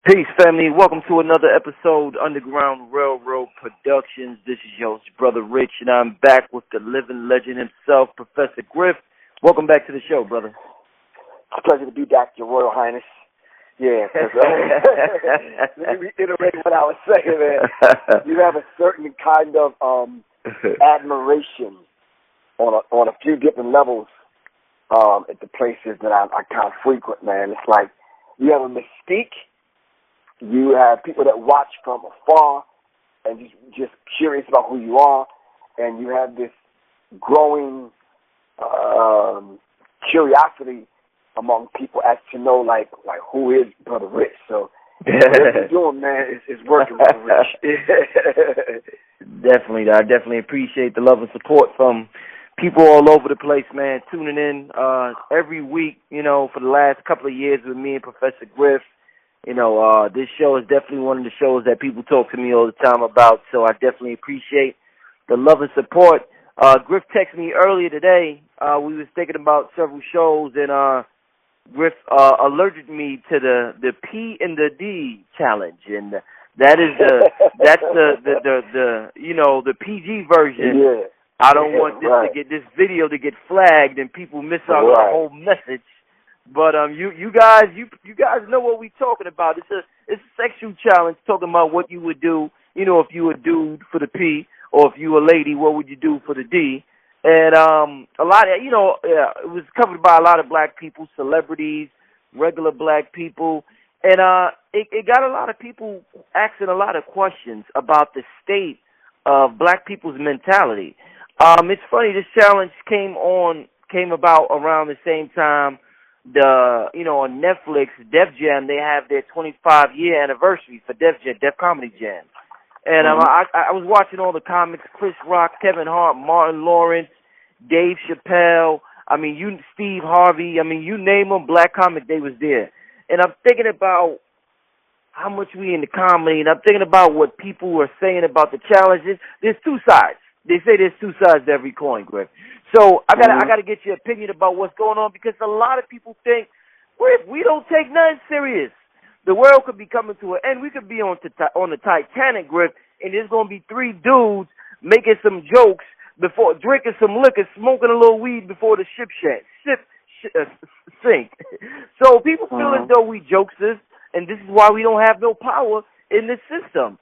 Peace, family. Welcome to another episode, Underground Railroad Productions. This is your host, Brother Rich, and I'm back with the living legend himself, Professor Griff. Welcome back to the show, brother. It's a pleasure to be back, Your Royal Highness. Yeah, let me reiterate what I was saying, man. You have a certain kind of admiration on a few different levels at the places that I kind of frequent, man. It's like you have a mystique. You have people that watch from afar and just curious about who you are, and you have this growing curiosity among people as to know, like who is Brother Rich. So what you're doing, man, is working, Brother Rich. Definitely, I definitely appreciate the love and support from people all over the place, man, tuning in every week, for the last couple of years with me and Professor Griff. This show is definitely one of the shows that people talk to me all the time about, so I definitely appreciate the love and support. Griff texted me earlier today. We was thinking about several shows, and Griff alerted me to the P and the D challenge, and that is the PG version. Yeah. I don't want this video to get flagged and people miss out on the whole message. But you guys know what we're talking about. It's a sexual challenge, talking about what you would do, if you a dude for the P, or if you a lady, what would you do for the D? And a lot of, it was covered by a lot of black people, celebrities, regular black people, and it got a lot of people asking a lot of questions about the state of black people's mentality. It's funny, this challenge came about around the same time on Netflix, Def Jam, they have their 25-year anniversary for Def Comedy Jam. And I was watching all the comics, Chris Rock, Kevin Hart, Martin Lawrence, Dave Chappelle, Steve Harvey, you name them, black comic, they was there. And I'm thinking about how much we into comedy, and I'm thinking about what people were saying about the challenges. There's two sides. They say there's two sides to every coin, Griff. So I gotta get your opinion about what's going on, because a lot of people think, Griff, we don't take nothing serious. The world could be coming to an end. We could be on the Titanic, Griff, and there's gonna be three dudes making some jokes before drinking some liquor, smoking a little weed before the ship sink. So people feel as though we jokesters, and this is why we don't have no power in this system.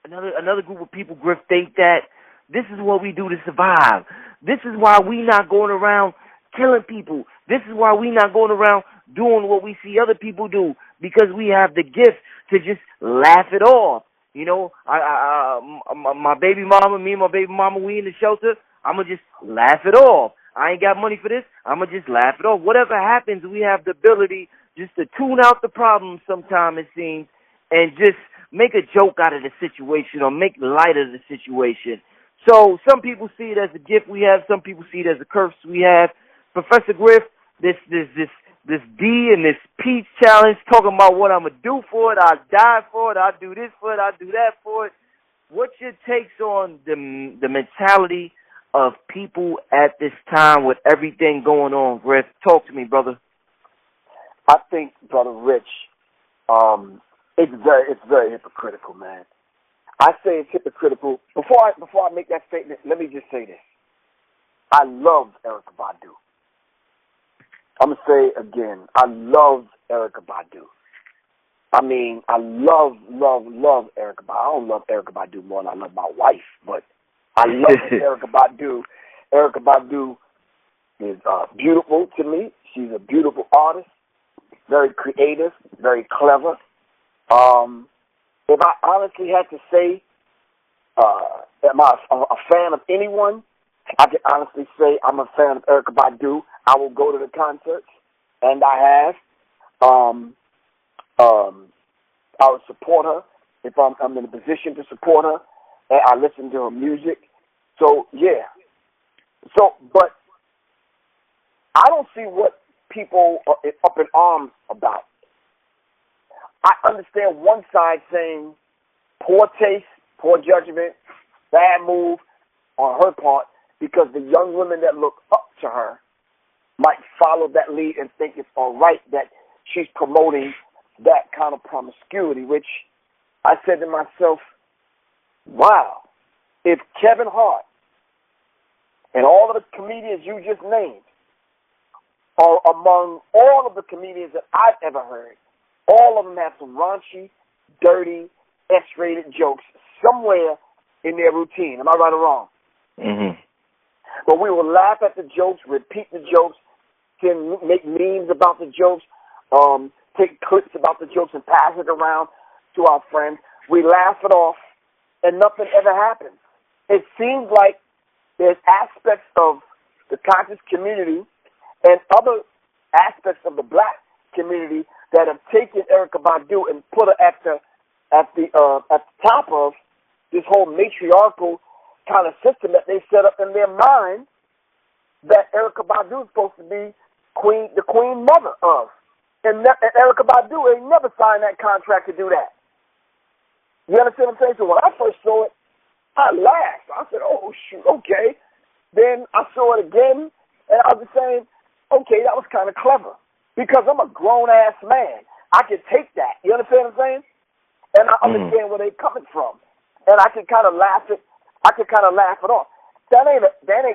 Another group of people, Griff, think that this is what we do to survive. This is why we not going around killing people. This is why we not going around doing what we see other people do, because we have the gift to just laugh it off. My baby mama, me and my baby mama, we in the shelter, I'm going to just laugh it off. I ain't got money for this, I'm going to just laugh it off. Whatever happens, we have the ability just to tune out the problem sometimes, it seems, and just make a joke out of the situation or make light of the situation. So some people see it as a gift we have, some people see it as a curse we have. Professor Griff, this D and this P challenge, talking about what I'm going to do for it, I'll die for it, I'll do this for it, I'll do that for it. What's your takes on the mentality of people at this time with everything going on, Griff? Talk to me, brother. I think, Brother Rich, it's very hypocritical, man. I say it's hypocritical. Before I make that statement, let me just say this. I love Erykah Badu. I'm going to say it again. I love Erykah Badu. I love Erykah Badu. I don't love Erykah Badu more than I love my wife, but I love Erykah Badu. Erykah Badu is beautiful to me. She's a beautiful artist, very creative, very clever. If I honestly had to say, am I a fan of anyone, I can honestly say I'm a fan of Erykah Badu. I will go to the concerts, and I have. I would support her if I'm in a position to support her, and I listen to her music. So, yeah. But I don't see what people are up in arms about. I understand one side saying poor taste, poor judgment, bad move on her part, because the young women that look up to her might follow that lead and think it's all right that she's promoting that kind of promiscuity, which I said to myself, wow, if Kevin Hart and all of the comedians you just named are among all of the comedians that I've ever heard, all of them have some raunchy, dirty, X-rated jokes somewhere in their routine. Am I right or wrong? Mm-hmm. But we will laugh at the jokes, repeat the jokes, can make memes about the jokes, take clips about the jokes and pass it around to our friends. We laugh it off, and nothing ever happens. It seems like there's aspects of the conscious community and other aspects of the black community that have taken Erykah Badu and put her at the top of this whole matriarchal kind of system that they set up in their mind that Erykah Badu is supposed to be the queen mother of. And Erykah Badu ain't never signed that contract to do that. You understand what I'm saying? So when I first saw it, I laughed. I said, oh, shoot, okay. Then I saw it again, and I was saying, okay, that was kind of clever. Because I'm a grown-ass man. I can take that. You understand what I'm saying? And I understand where they're coming from. And I can kind of laugh it. I can kind of laugh it off. That ain't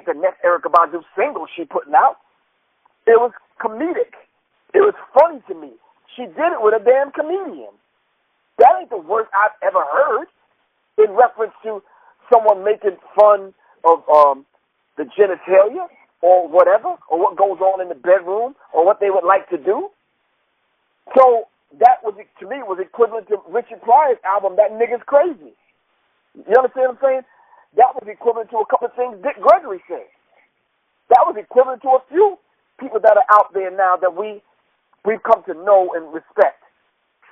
the next Erykah Badu single she putting out. It was comedic. It was funny to me. She did it with a damn comedian. That ain't the worst I've ever heard in reference to someone making fun of the genitalia or whatever, or what goes on in the bedroom, or what they would like to do. So that was, to me, was equivalent to Richard Pryor's album, That Nigga's Crazy. You understand what I'm saying? That was equivalent to a couple of things Dick Gregory said. That was equivalent to a few people that are out there now that we've come to know and respect.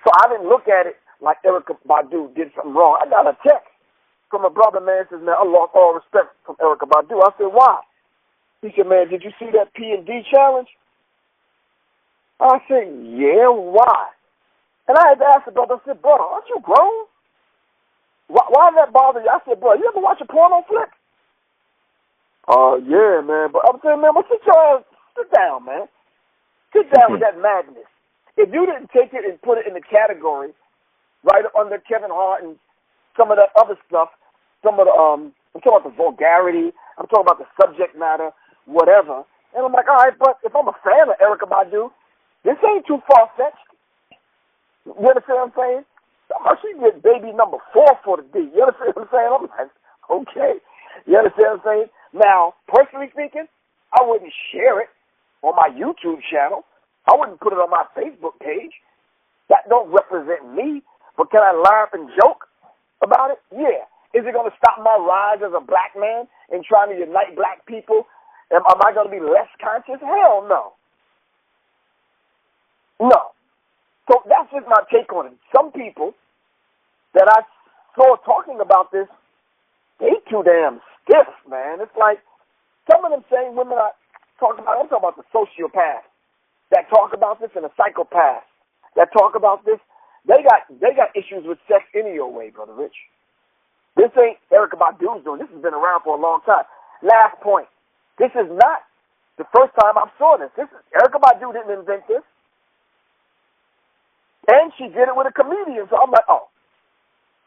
So I didn't look at it like Erykah Badu did something wrong. I got a text from a brother, man, says, man, I lost all respect from Erykah Badu. I said, why? He said, man, did you see that P&D challenge? I said, yeah, why? And I had to ask the brother, I said, brother, aren't you grown? Why did that bother you? I said, bro, you ever watch a porno flick? Yeah, man. But I'm saying, man, sit down, man. Sit down with that madness. If you didn't take it and put it in the category right under Kevin Hart and some of that other stuff, some of the, I'm talking about the vulgarity, I'm talking about the subject matter, whatever. And I'm like, all right, but if I'm a fan of Erykah Badu, this ain't too far-fetched. You understand what I'm saying? She did baby number 4 for the D. You understand what I'm saying? I'm like, okay. You understand what I'm saying? Now, personally speaking, I wouldn't share it on my YouTube channel. I wouldn't put it on my Facebook page. That don't represent me. But can I laugh and joke about it? Yeah. Is it going to stop my rise as a black man and trying to unite black people? Am I going to be less conscious? Hell no. No. So that's just my take on it. Some people that I saw talking about this, they too damn stiff, man. It's like some of them same women I'm talking about the sociopaths that talk about this and the psychopaths that talk about this. They got issues with sex any your way, Brother Rich. This ain't Erykah Badu's doing. This has been around for a long time. Last point. This is not the first time I saw this. Erykah Badu didn't invent this. And she did it with a comedian. So I'm like, oh,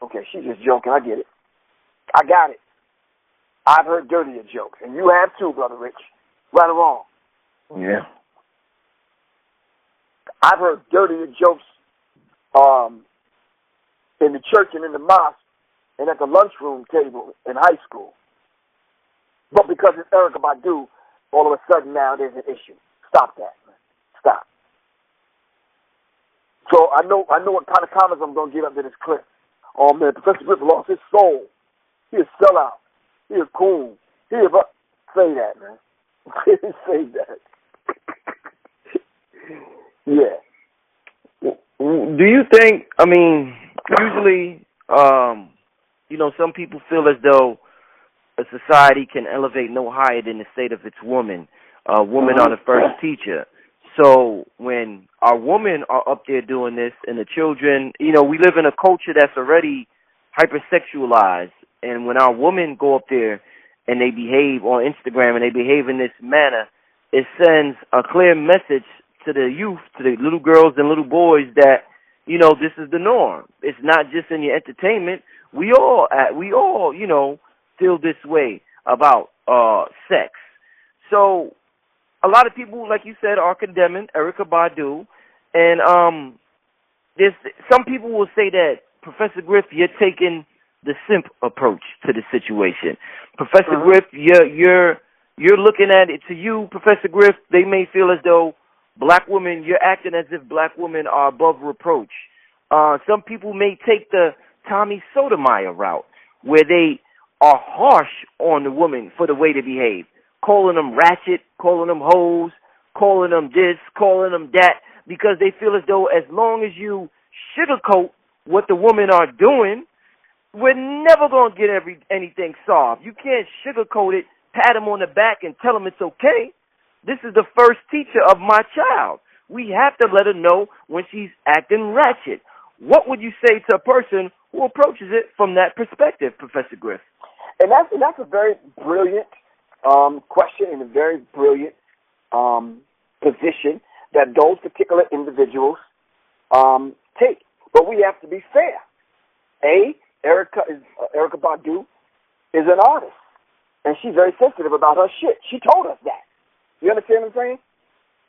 okay, she's just joking. I get it. I got it. I've heard dirtier jokes. And you have too, Brother Rich. Right or wrong? Yeah. I've heard dirtier jokes in the church and in the mosque and at the lunchroom table in high school. But because it's Erykah Badu, all of a sudden now there's an issue. Stop that, man. Stop. So I know what kind of comments I'm going to get up to this clip. Oh, man, Professor Griff lost his soul. He a sellout. He a coon. Say that, man. Say that. Yeah. Do you think, usually, some people feel as though a society can elevate no higher than the state of its woman. Women are the first teacher. So when our women are up there doing this and the children, we live in a culture that's already hypersexualized. And when our women go up there and they behave on Instagram and they behave in this manner, it sends a clear message to the youth, to the little girls and little boys that this is the norm. It's not just in your entertainment. We all, feel this way about sex. So a lot of people, like you said, are condemning Erykah Badu, and there's some people will say that, Professor Griff, you're taking the simp approach to the situation. Professor Griff, you're looking at it. To you, Professor Griff, they may feel as though black women, you're acting as if black women are above reproach. Some people may take the Tommy Sotomayor route, where they are harsh on the woman for the way they behave, calling them ratchet, calling them hoes, calling them this, calling them that, because they feel as though as long as you sugarcoat what the women are doing, we're never going to get anything solved. You can't sugarcoat it, pat them on the back, and tell them it's okay. This is the first teacher of my child. We have to let her know when she's acting ratchet. What would you say to a person who approaches it from that perspective, Professor Griff? And that's a very brilliant question and a very brilliant position that those particular individuals take. But we have to be fair. Erykah Badu is an artist, and she's very sensitive about her shit. She told us that. You understand what I'm saying?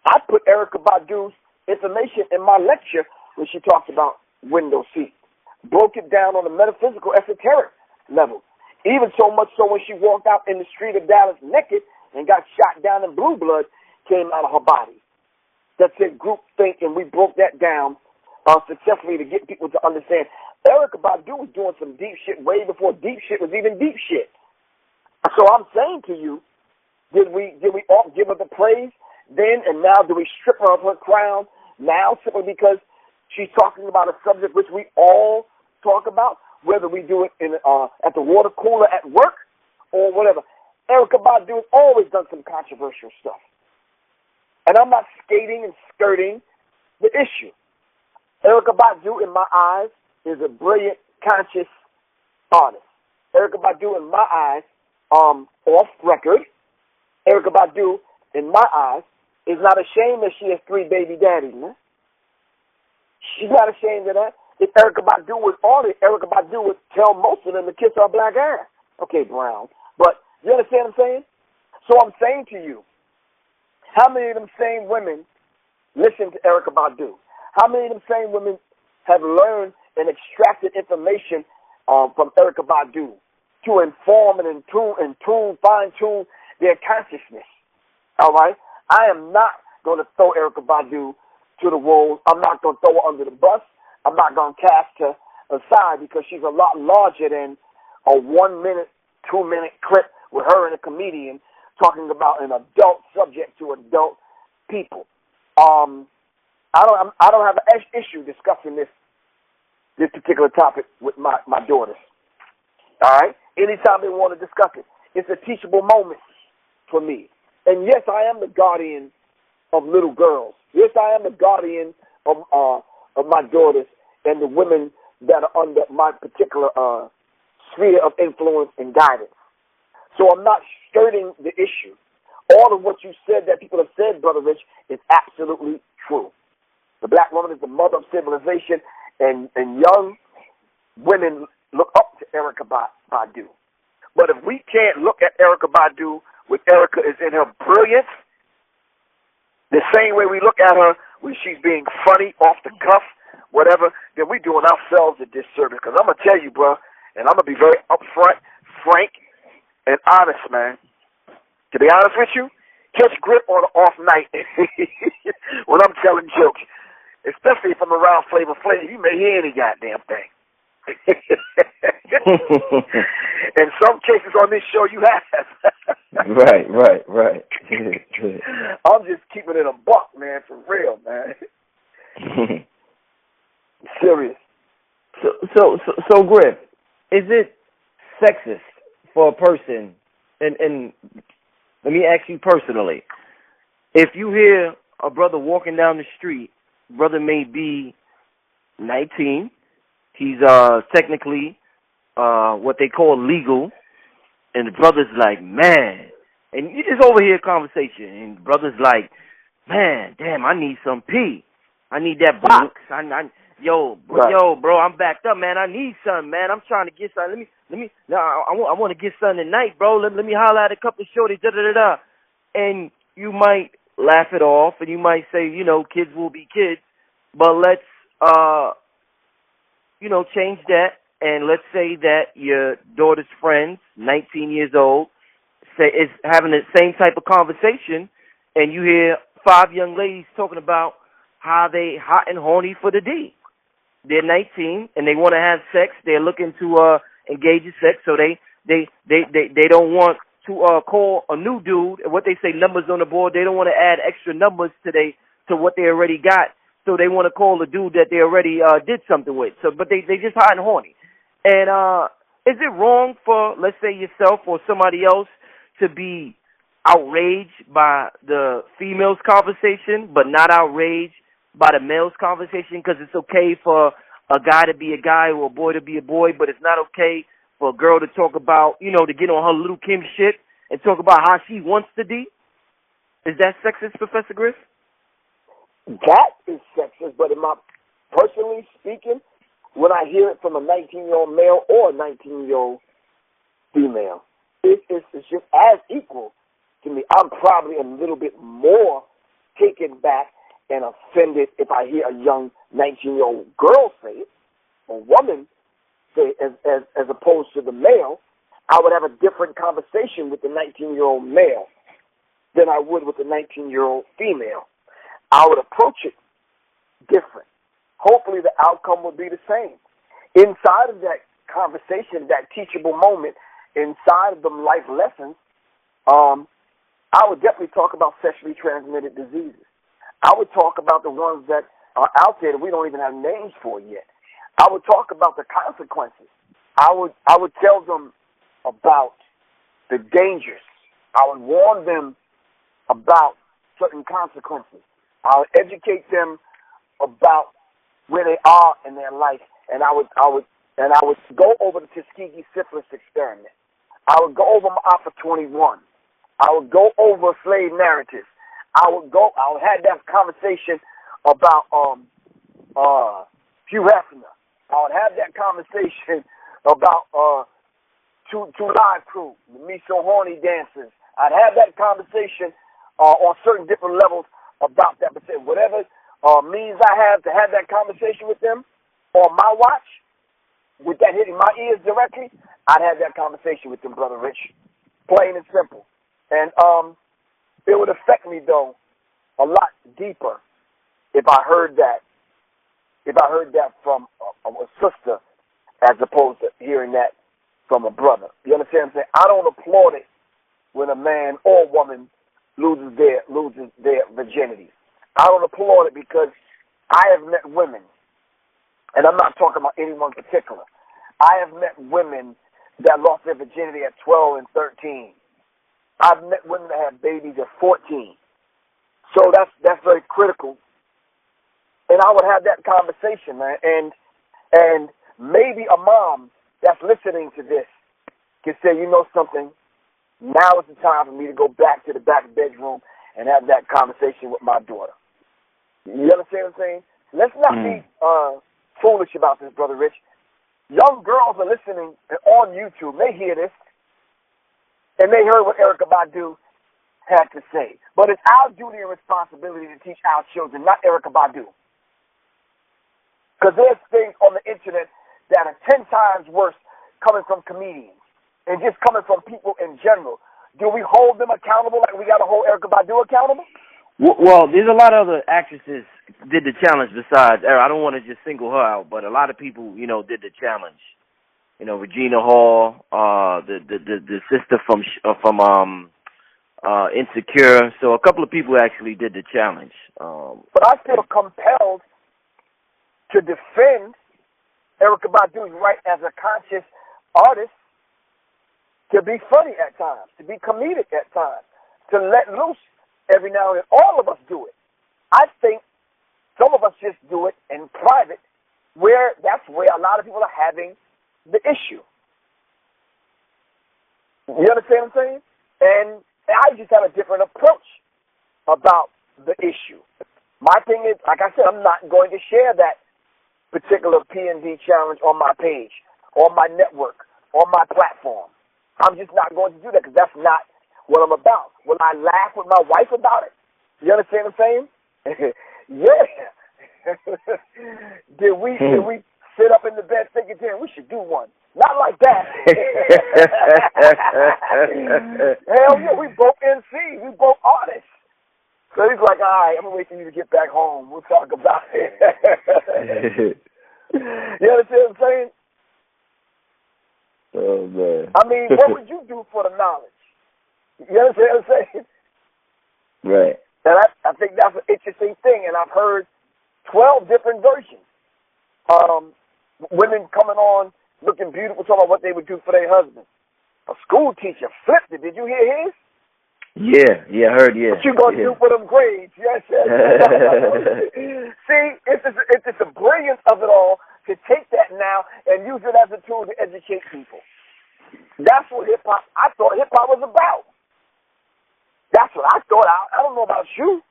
I put Erykah Badu's information in my lecture when she talked about window seat. Broke it down on a metaphysical, esoteric level. Even so much so when she walked out in the street of Dallas naked and got shot down and blue blood came out of her body. That's it, group think, and we broke that down successfully to get people to understand. Erykah Badu was doing some deep shit way before deep shit was even deep shit. So I'm saying to you, did we all give her the praise then, and now do we strip her of her crown now simply because she's talking about a subject which we all talk about, whether we do it in at the water cooler at work or whatever? Erykah Badu has always done some controversial stuff. And I'm not skating and skirting the issue. Erykah Badu, in my eyes, is a brilliant, conscious artist. Erykah Badu, in my eyes, off record, Erykah Badu, in my eyes, is not ashamed that she has 3 baby daddies, man. She's not ashamed of that. If Erykah Badu was artist, Erykah Badu would tell most of them to kiss her black ass. Okay, Brown. But you understand what I'm saying? So I'm saying to you, how many of them same women listen to Erykah Badu? How many of them same women have learned and extracted information from Erykah Badu to inform and fine-tune their consciousness? All right? I am not going to throw Erykah Badu to the wolves. I'm not going to throw her under the bus. I'm not going to cast her aside because she's a lot larger than a 1-minute, 2-minute clip with her and a comedian talking about an adult subject to adult people. I don't have an issue discussing this particular topic with my daughters. All right? Anytime they want to discuss it. It's a teachable moment for me. And yes, I am the guardian of little girls. Yes, I am the guardian of my daughters and the women that are under my particular sphere of influence and guidance. So I'm not skirting the issue. All of what you said that people have said, Brother Rich, is absolutely true. The black woman is the mother of civilization, and young women look up to Erykah Badu. But if we can't look at Erykah Badu when Erykah is in her brilliance, the same way we look at her when she's being funny, off the cuff, whatever, then we're doing ourselves a disservice. Because I'm going to tell you, bro, and I'm going to be very upfront, frank, and honest, man. To be honest with you, catch Griff on an off night when I'm telling jokes. Especially if I'm around Flavor Flav, you may hear any goddamn thing. In some cases on this show, you have. Right. I'm just keeping it a buck, man, for real, man. Serious. So, Griff, is it sexist for a person, and let me ask you personally, if you hear a brother walking down the street, brother may be 19, he's technically what they call legal, and the brother's like, man, and you just overhear a conversation, and the brother's like, man, damn, I need some pee. I need that box. Yo, bro, I'm backed up, man. I need something, man. I'm trying to get something. I want to get something tonight, bro. Let me holler at a couple of shorties, da-da-da-da. And you might laugh it off, and you might say, you know, kids will be kids, but let's, you know, change that, and let's say that your daughter's friends, 19 years old, is having the same type of conversation, and you hear 5 young ladies talking about how they hot and horny for the D. They're 19 and they want to have sex. They're looking to engage in sex, so they don't want to call a new dude. What they say, numbers on the board. They don't want to add extra numbers to what they already got. So they want to call a dude that they already did something with. So, but they just hot and horny. And is it wrong for, let's say, yourself or somebody else to be outraged by the female's conversation, but not outraged by the male's conversation? Because it's okay for a guy to be a guy or a boy to be a boy, but it's not okay for a girl to talk about, you know, to get on her little Kim shit and talk about how she wants to be? Is that sexist, Professor Griff? That is sexist, but personally speaking, when I hear it from a 19-year-old male or a 19-year-old female, it's just as equal to me. I'm probably a little bit more taken back and offended if I hear a young 19-year-old girl say it, a woman say it, as opposed to the male. I would have a different conversation with the 19-year-old male than I would with the 19-year-old female. I would approach it different. Hopefully the outcome will be the same. Inside of that conversation, that teachable moment, inside of them life lessons, I would definitely talk about sexually transmitted diseases. I would talk about the ones that are out there that we don't even have names for yet. I would talk about the consequences. I would tell them about the dangers. I would warn them about certain consequences. I would educate them about where they are in their life, and I would go over the Tuskegee syphilis experiment. I would go over Alpha 21. I would go over slave narratives. I would have that conversation about Hugh Hefner. I would have that conversation about two live crew, the Me So Horny dancers. I'd have that conversation on certain different levels about that. But whatever means I have to have that conversation with them on my watch, with that hitting my ears directly, I'd have that conversation with them, Brother Rich. Plain and simple. And it would affect me, though, a lot deeper if I heard that from a sister as opposed to hearing that from a brother. You understand what I'm saying? I don't applaud it when a man or woman loses their virginity. I don't applaud it because I have met women, and I'm not talking about anyone in particular. I have met women that lost their virginity at 12 and 13. I've met women that have babies at 14. So that's very critical. And I would have that conversation, man. And maybe a mom that's listening to this can say, you know something, now is the time for me to go back to the back bedroom and have that conversation with my daughter. You understand what I'm saying? Let's not be foolish about this, Brother Rich. Young girls are listening on YouTube. They hear this, and they heard what Erykah Badu had to say. But it's our duty and responsibility to teach our children, not Erykah Badu. Because there's things on the internet that are 10 times worse coming from comedians and just coming from people in general. Do we hold them accountable like we got to hold Erykah Badu accountable? Well, there's a lot of other actresses did the challenge besides. I don't want to just single her out, but a lot of people, you know, did the challenge. You know, Regina Hall, the sister from Insecure. So a couple of people actually did the challenge. But I feel compelled to defend Erykah Badu's right as a conscious artist to be funny at times, to be comedic at times, to let loose every now and then. All of us do it. I think some of us just do it in private, where that's where a lot of people are having the issue. You understand what I'm saying? And I just have a different approach about the issue. My thing is, like I said, I'm not going to share that particular P&D challenge on my page, on my network, on my platform. I'm just not going to do that because that's not what I'm about. Will I laugh with my wife about it? You understand what I'm saying? Yeah. Did we sit up in the bed thinking, damn, we should do one? Not like that. Hell yeah, we both MCs. We both artists. So he's like, all right, I'm going to wait for you to get back home. We'll talk about it. You understand what I'm saying? Oh, man. I mean, what would you do for the knowledge? You understand what I'm saying? Right. And I think that's an interesting thing, and I've heard 12 different versions. Women coming on looking beautiful, talking about what they would do for their husband. A school teacher flipped it. Did you hear his? Yeah, I heard, yeah. What you going to do for them grades? Yes. See, it's just the brilliance of it all to take that now and use it as a tool to educate people. That's what hip-hop, I thought hip-hop was about. That's what I thought. I don't know about you.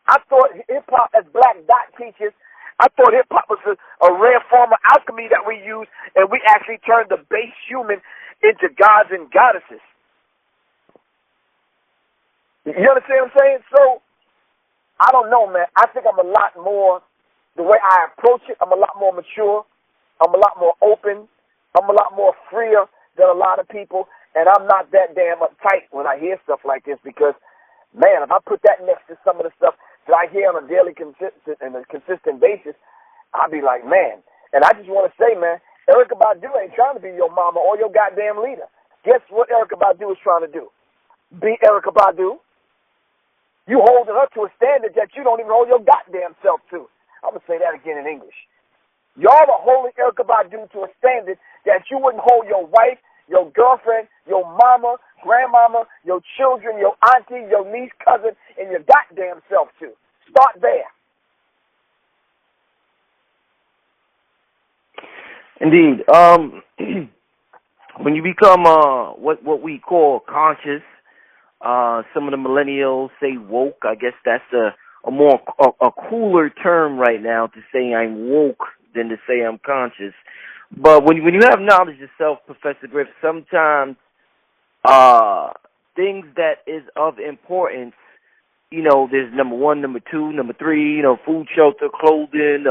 I thought hip-hop, as Black Dot teaches, I thought hip-hop was a rare form of alchemy that we use, and we actually turned the base human into gods and goddesses. You understand what I'm saying? So, I don't know, man. I think I'm a lot more, the way I approach it, I'm a lot more mature. I'm a lot more open. I'm a lot more freer than a lot of people. And I'm not that damn uptight when I hear stuff like this because, man, if I put that next to some of the stuff that I hear on a daily consistent basis, I'll be like, man. And I just want to say, man, Erykah Badu ain't trying to be your mama or your goddamn leader. Guess what Erykah Badu is trying to do? Be Erykah Badu. You holding her to a standard that you don't even hold your goddamn self to. I'm going to say that again in English. Y'all are holding Erykah Badu to a standard that you wouldn't hold your wife, your girlfriend, your mama, grandmama, your children, your auntie, your niece, cousin, and your goddamn self to. Start there. Indeed. When you become what we call conscious, some of the millennials say woke. I guess that's a more cooler term right now to say I'm woke than to say I'm conscious. But when you have knowledge of self, Professor Griff, sometimes things that is of importance, you know, there's number 1, number 2, number 3, you know, food, shelter, clothing,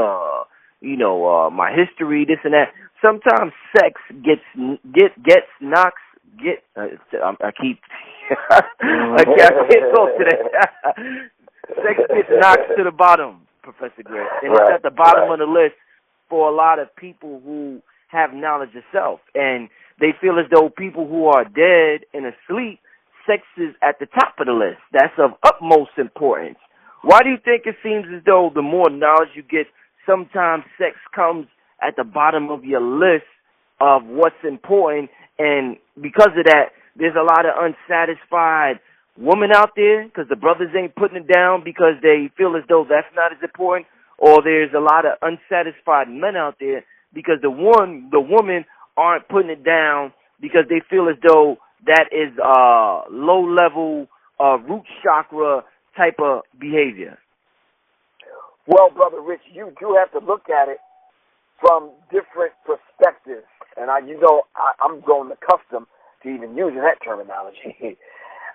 my history, this and that. Sometimes sex I can't talk to that. Sex gets knocked to the bottom, Professor Griff. And it's at the bottom of the list for a lot of people who have knowledge of self. And they feel as though people who are dead and asleep, sex is at the top of the list. That's of utmost importance. Why do you think it seems as though the more knowledge you get, sometimes sex comes at the bottom of your list of what's important? And because of that, there's a lot of unsatisfied women out there because the brothers ain't putting it down because they feel as though that's not as important, or there's a lot of unsatisfied men out there because the women aren't putting it down because they feel as though that is low level root chakra type of behavior. Well, Brother Rich, you do have to look at it from different perspectives. And I'm growing accustomed to even using that terminology.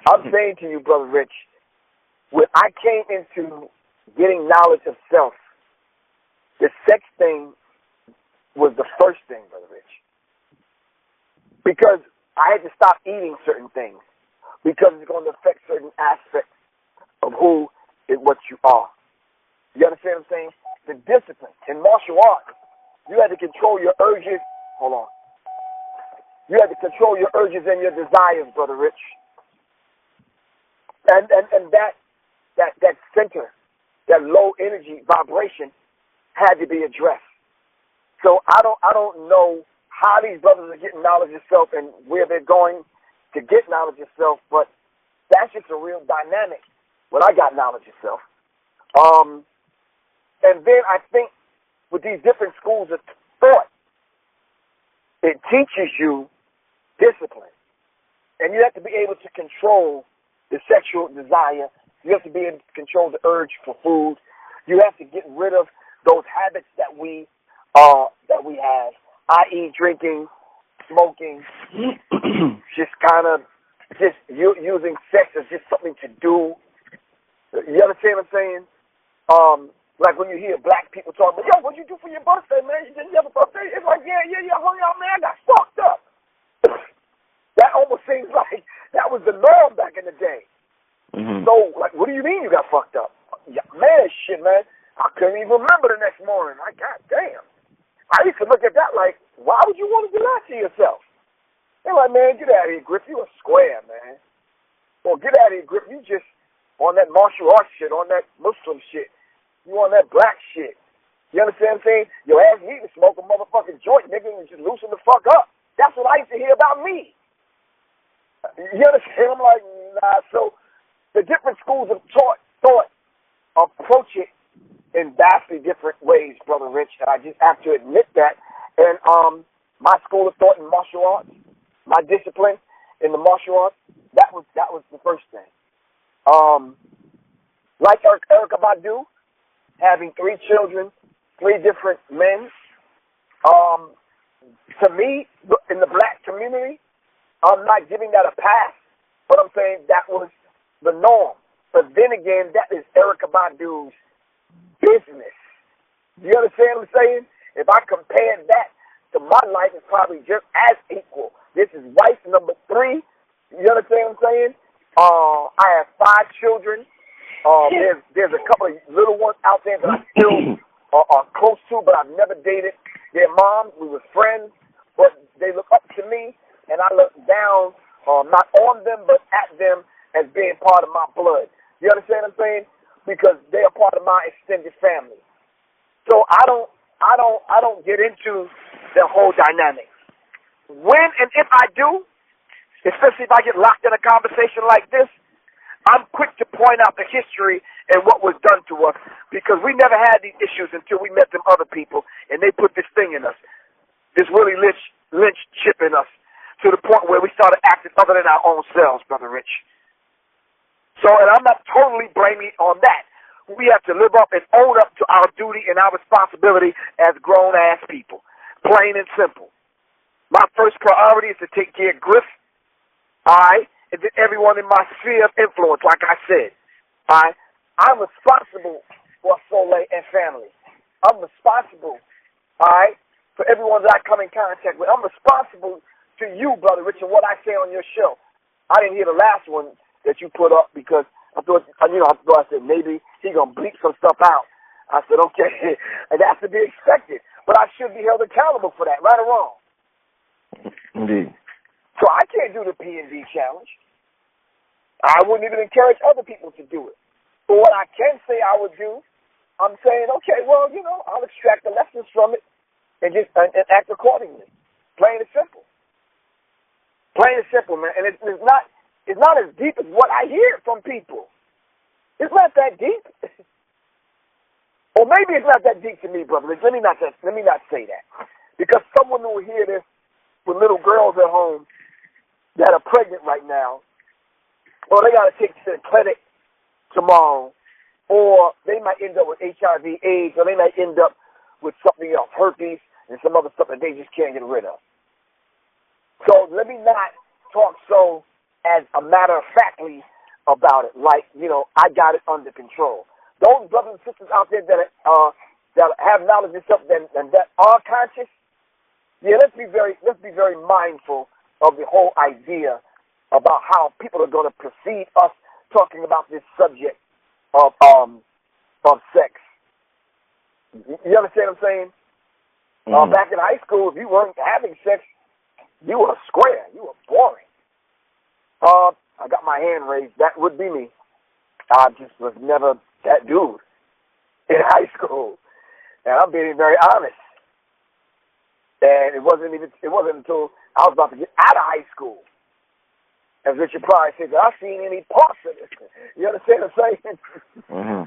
I'm saying to you, Brother Rich, when I came into getting knowledge of self, the sex thing was the first thing, Brother Rich. Because I had to stop eating certain things because it's going to affect certain aspects of who and what you are. You understand what I'm saying? The discipline. In martial arts, you had to control your urges. Hold on. You had to control your urges and your desires, Brother Rich. And that center, that low energy vibration had to be addressed. So I don't know how these brothers are getting knowledge of self and where they're going to get knowledge of self, but that's just a real dynamic when I got knowledge of self. And then I think with these different schools of thought, it teaches you discipline. And you have to be able to control the sexual desire. You have to be able to control the urge for food. You have to get rid of those habits that we that we have, i.e. drinking, smoking, just kind of using sex as just something to do. You understand what I'm saying? Like when you hear black people talk, yo, what'd you do for your birthday, man? You didn't have a birthday? It's like, yeah, hung out, man. I got fucked up. That almost seems like that was the norm back in the day. Mm-hmm. So, like, what do you mean you got fucked up? Yeah, man, shit, man. I couldn't even remember the next morning. Like, God damn. I used to look at that like, why would you want to do that to yourself? They're like, man, get out of here, Griff. You a square, man. Well, get out of here, Griff. You just on that martial arts shit, on that Muslim shit. You on that black shit. You understand what I'm saying? Your ass need to smoke a motherfucking joint, nigga, and just loosen the fuck up. That's what I used to hear about me. You understand? I'm like, nah. So the different schools of thought approach it in vastly different ways, Brother Rich. And I just have to admit that. And my school of thought in martial arts, my discipline in the martial arts, that was the first thing. Like Erykah Badu, having 3 children, 3 different men. To me, in the black community, I'm not giving that a pass, but I'm saying that was the norm. But then again, that is Erykah Badu's business. You understand what I'm saying? If I compare that to my life, it's probably just as equal. This is wife number 3. You understand what I'm saying? I have 5 children. There's a couple of little ones out there that I still are close to, but I've never dated their moms. We were friends, but they look up to me, and I look down, not on them, but at them as being part of my blood. You understand what I'm saying? Because they are part of my extended family. So I don't get into the whole dynamic. When and if I do, especially if I get locked in a conversation like this, I'm quick to point out the history and what was done to us, because we never had these issues until we met them other people, and they put this thing in us, this Willie Lynch chip in us, to the point where we started acting other than our own selves, Brother Rich. So, and I'm not totally blaming on that. We have to live up and own up to our duty and our responsibility as grown-ass people, plain and simple. My first priority is to take care of Griff, all right? And then everyone in my sphere of influence, like I said. All right? I'm responsible for Soleil and family. I'm responsible, all right, for everyone that I come in contact with. I'm responsible to you, Brother Richard, what I say on your show. I didn't hear the last one that you put up because I thought I said maybe he's going to bleep some stuff out. I said, okay, and that's to be expected. But I should be held accountable for that, right or wrong? Indeed. So I can't do the P&D challenge. I wouldn't even encourage other people to do it. But what I can say I would do, I'm saying, okay, well, I'll extract the lessons from it and just and act accordingly. Plain and simple. Plain and simple, man. And it's not as deep as what I hear from people. It's not that deep. Or maybe it's not that deep to me, brother. Let me not say that. Because someone who will hear this with little girls at home that are pregnant right now, or they got to take to the clinic tomorrow, or they might end up with HIV, AIDS, or they might end up with something else, herpes, and some other stuff that they just can't get rid of. So let me not talk so as a matter of factly about it, like, I got it under control. Those brothers and sisters out there that have knowledge and stuff and that are conscious, yeah, let's be very mindful of the whole idea about how people are going to perceive us talking about this subject of sex. You understand what I'm saying? Mm-hmm. Back in high school, if you weren't having sex, you were a square. You were boring. I got my hand raised. That would be me. I just was never that dude in high school, and I'm being very honest. And it wasn't until I was about to get out of high school, as Richard Pryor said, that I've seen any parts of this. You understand what I'm saying? Mm-hmm.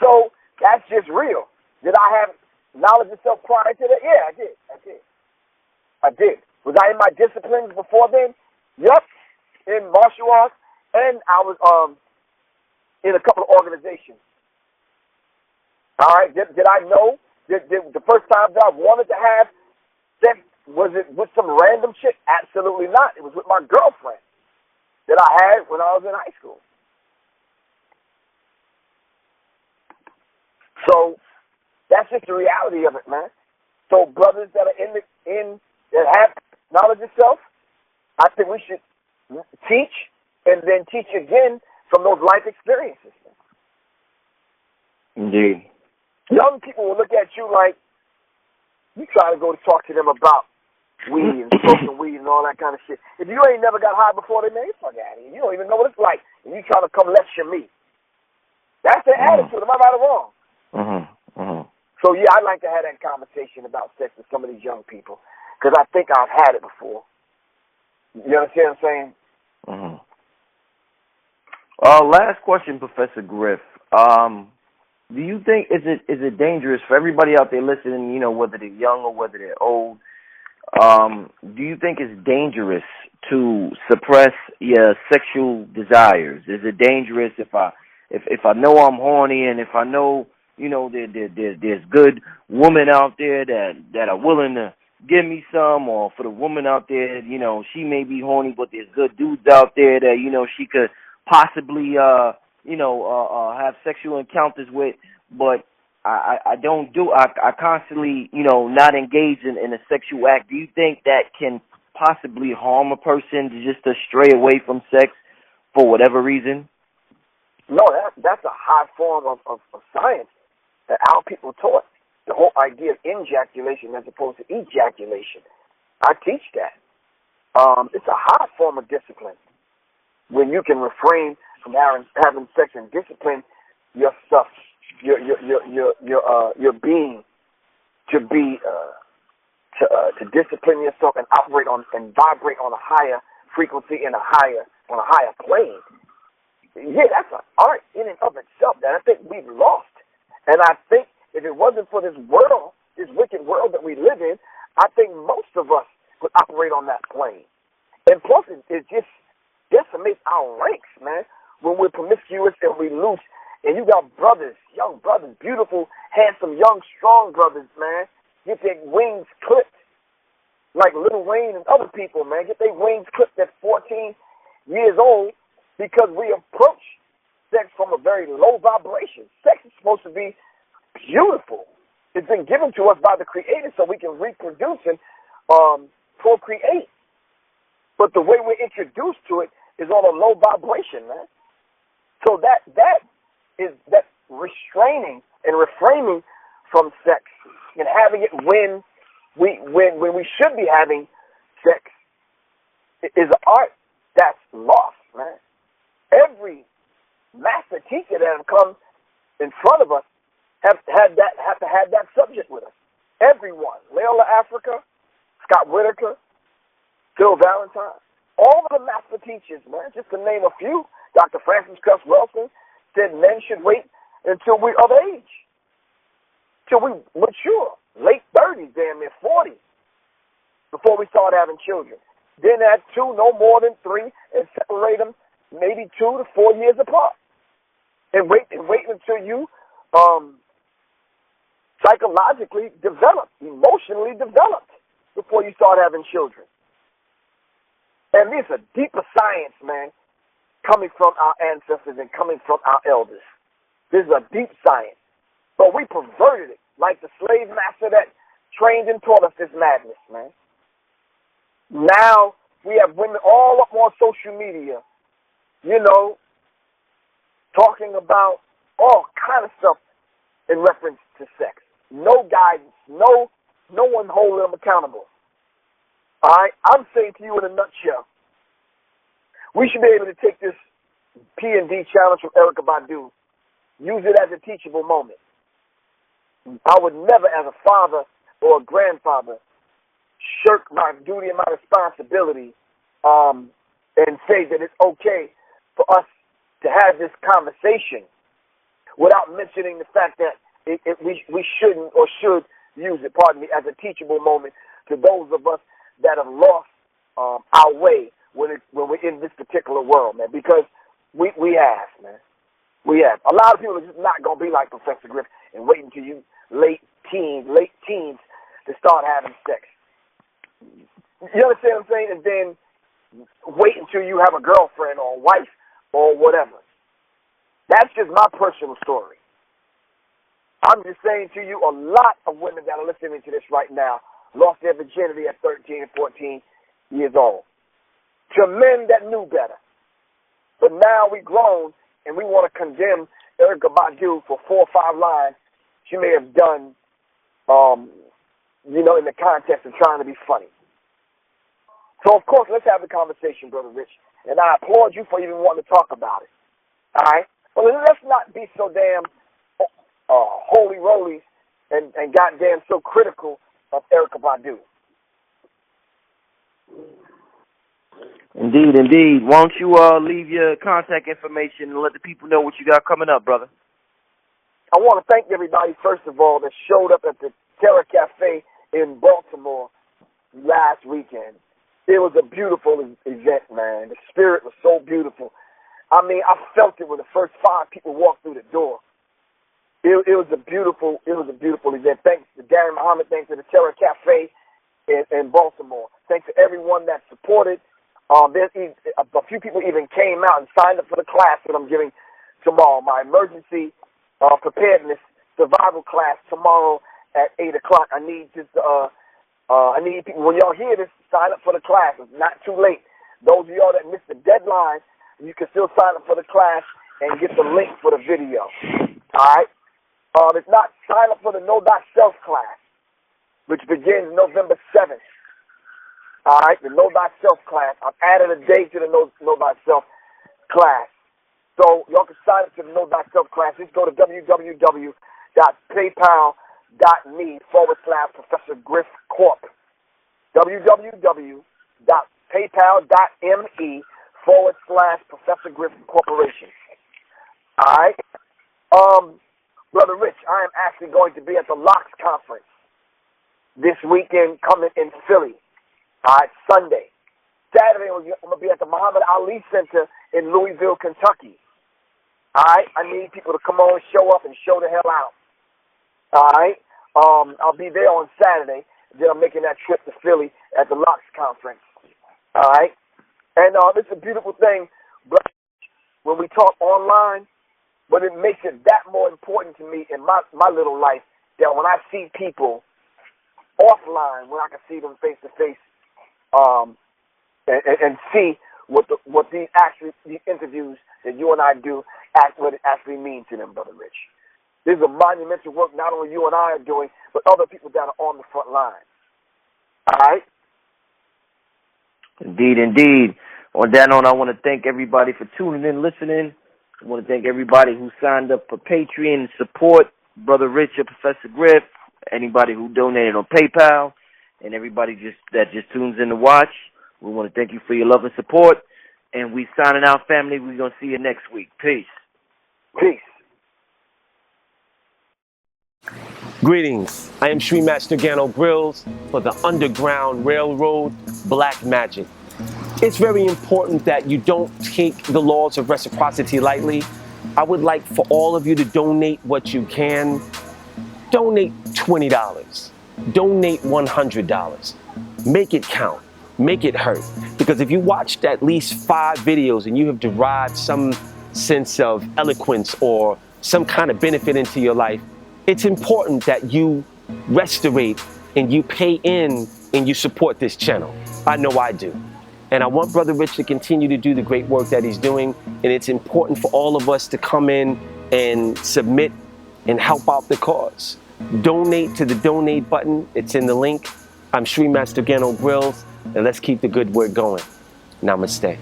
So that's just real. Did I have knowledge of self prior to that? Yeah, I did. Was I in my disciplines before then? Yep. In martial arts, and I was in a couple of organizations. All right. Did I know the first time that I wanted to have sex, was it with some random chick? Absolutely not. It was with my girlfriend that I had when I was in high school. So that's just the reality of it, man. So brothers that are that have knowledge of self, I think we should teach and then teach again from those life experiences. Indeed. Young people will look at you like you try to go to talk to them about weed and smoking weed and all that kind of shit. If you ain't never got high before, they may fuck out of you. You don't even know what it's like, and you try to come lecture me. That's their attitude. Am I right or wrong? So yeah, I'd like to have that conversation about sex with some of these young people because I think I've had it before. You understand what I'm saying? Last question, Professor Griff. Do you think is it dangerous for everybody out there listening? You know, whether they're young or whether they're old. Do you think it's dangerous to suppress your sexual desires? Is it dangerous if I know I'm horny and if I know, you know, there's good women out there that are willing to give me some, or for the woman out there, you know, she may be horny, but there's good dudes out there that, you know, she could possibly, have sexual encounters with, but I constantly, you know, not engage in a sexual act. Do you think that can possibly harm a person to stray away from sex for whatever reason? No, that's a high form of science that our people taught. The whole idea of ejaculation as opposed to ejaculation. I teach that. It's a high form of discipline when you can refrain from having sex and discipline yourself, your being to discipline yourself and operate on and vibrate on a higher frequency and on a higher plane. Yeah, that's an art in and of itself that I think we've lost. And I think if it wasn't for this world, this wicked world that we live in, I think most of us would operate on that plane. And plus, it just decimates our ranks, man, when we're promiscuous and we loose. And you got brothers, young brothers, beautiful, handsome, young, strong brothers, man, get their wings clipped like Lil Wayne and other people, man. Get their wings clipped at 14 years old because we approach sex from a very low vibration. Sex is supposed to be beautiful. It's been given to us by the Creator so we can reproduce and procreate. But the way we're introduced to it is on a low vibration, man. So that restraining and reframing from sex and having it when we should be having sex is an art that's lost, man. Every master teacher that have come in front of us have to have that subject with us. Everyone. Layla Africa, Scott Whitaker, Phil Valentine. All of the master teachers, man, just to name a few. Dr. Francis Gus Wilson said men should wait until we're of age, till we mature, late 30s, damn near 40, before we start having children. Then add 2, no more than 3, and separate them maybe 2 to 4 years apart. And wait until you psychologically developed, emotionally developed, before you start having children. And this is a deeper science, man, coming from our ancestors and coming from our elders. This is a deep science. But we perverted it like the slave master that trained and taught us this madness, man. Now we have women all up on social media, you know, talking about all kind of stuff in reference to sex. No guidance, no one holding them accountable. All right, I'm saying to you in a nutshell, we should be able to take this P&D challenge from Erykah Badu, use it as a teachable moment. I would never, as a father or a grandfather, shirk my duty and my responsibility and say that it's okay for us to have this conversation without mentioning the fact that we shouldn't or should use it, as a teachable moment to those of us that have lost our way when we're in this particular world, man, because we have, man. We have. A lot of people are just not going to be like Professor Griff and wait until you late teens, late teens, to start having sex. You understand what I'm saying? And then wait until you have a girlfriend or a wife or whatever. That's just my personal story. I'm just saying to you, a lot of women that are listening to this right now lost their virginity at 13 and 14 years old. To men that knew better. But now we grown and we want to condemn Erykah Badu for 4 or 5 lines she may have done, in the context of trying to be funny. So, of course, let's have the conversation, Brother Rich. And I applaud you for even wanting to talk about it. All right? Well, let's not be so damn holy-roly and goddamn so critical of Erykah Badu. Indeed. Why don't you leave your contact information and let the people know what you got coming up, brother? I want to thank everybody, first of all, that showed up at the Terror Cafe in Baltimore last weekend. It was a beautiful event, man. The spirit was so beautiful. I mean, I felt it when the first 5 people walked through the door. It was a beautiful event. Thanks to Darren Muhammad. Thanks to the Terror Cafe in Baltimore. Thanks to everyone that supported. There's a few people even came out and signed up for the class that I'm giving tomorrow. My emergency preparedness survival class tomorrow at 8 o'clock. I need people, when y'all hear this, sign up for the class. It's not too late. Those of y'all that missed the deadline, you can still sign up for the class and get the link for the video. All right? If not, sign up for the Know Thyself class, which begins November 7th. All right? The Know Thyself class. I've added a day to the Know Thyself class. So y'all can sign up to the Know Thyself class. Just go to www.paypal.me/Professor Griff Corp. www.paypal.me/Professor Griff Corporation. All right? Brother Rich, I am actually going to be at the Locks Conference this weekend coming in Philly. All right, Sunday. Saturday, I'm going to be at the Muhammad Ali Center in Louisville, Kentucky. All right? I need people to come on, show up, and show the hell out. All right? I'll be there on Saturday. Then I'm making that trip to Philly at the Locks Conference. All right? And it's a beautiful thing, but when we talk online, but it makes it that more important to me in my little life that when I see people offline, when I can see them face to face, and see what these interviews that you and I do, what it actually means to them, Brother Rich. This is a monumental work not only you and I are doing, but other people that are on the front line. All right? Indeed. On that note, I want to thank everybody for tuning in, listening. I want to thank everybody who signed up for Patreon and support Brother Rich or Professor Griff, anybody who donated on PayPal, and everybody that just tunes in to watch. We want to thank you for your love and support. And we signing out, family. We're going to see you next week. Peace. Greetings. I am Sri Master Gano Grills for the Underground Railroad Black Magic. It's very important that you don't take the laws of reciprocity lightly. I would like for all of you to donate what you can. Donate $20. Donate $100. Make it count. Make it hurt. Because if you watched at least 5 videos and you have derived some sense of eloquence or some kind of benefit into your life, it's important that you restorate and you pay in and you support this channel. I know I do. And I want Brother Rich to continue to do the great work that he's doing. And it's important for all of us to come in and submit and help out the cause. Donate to the donate button. It's in the link. I'm Sri Master Gano Grills, and let's keep the good work going. Namaste.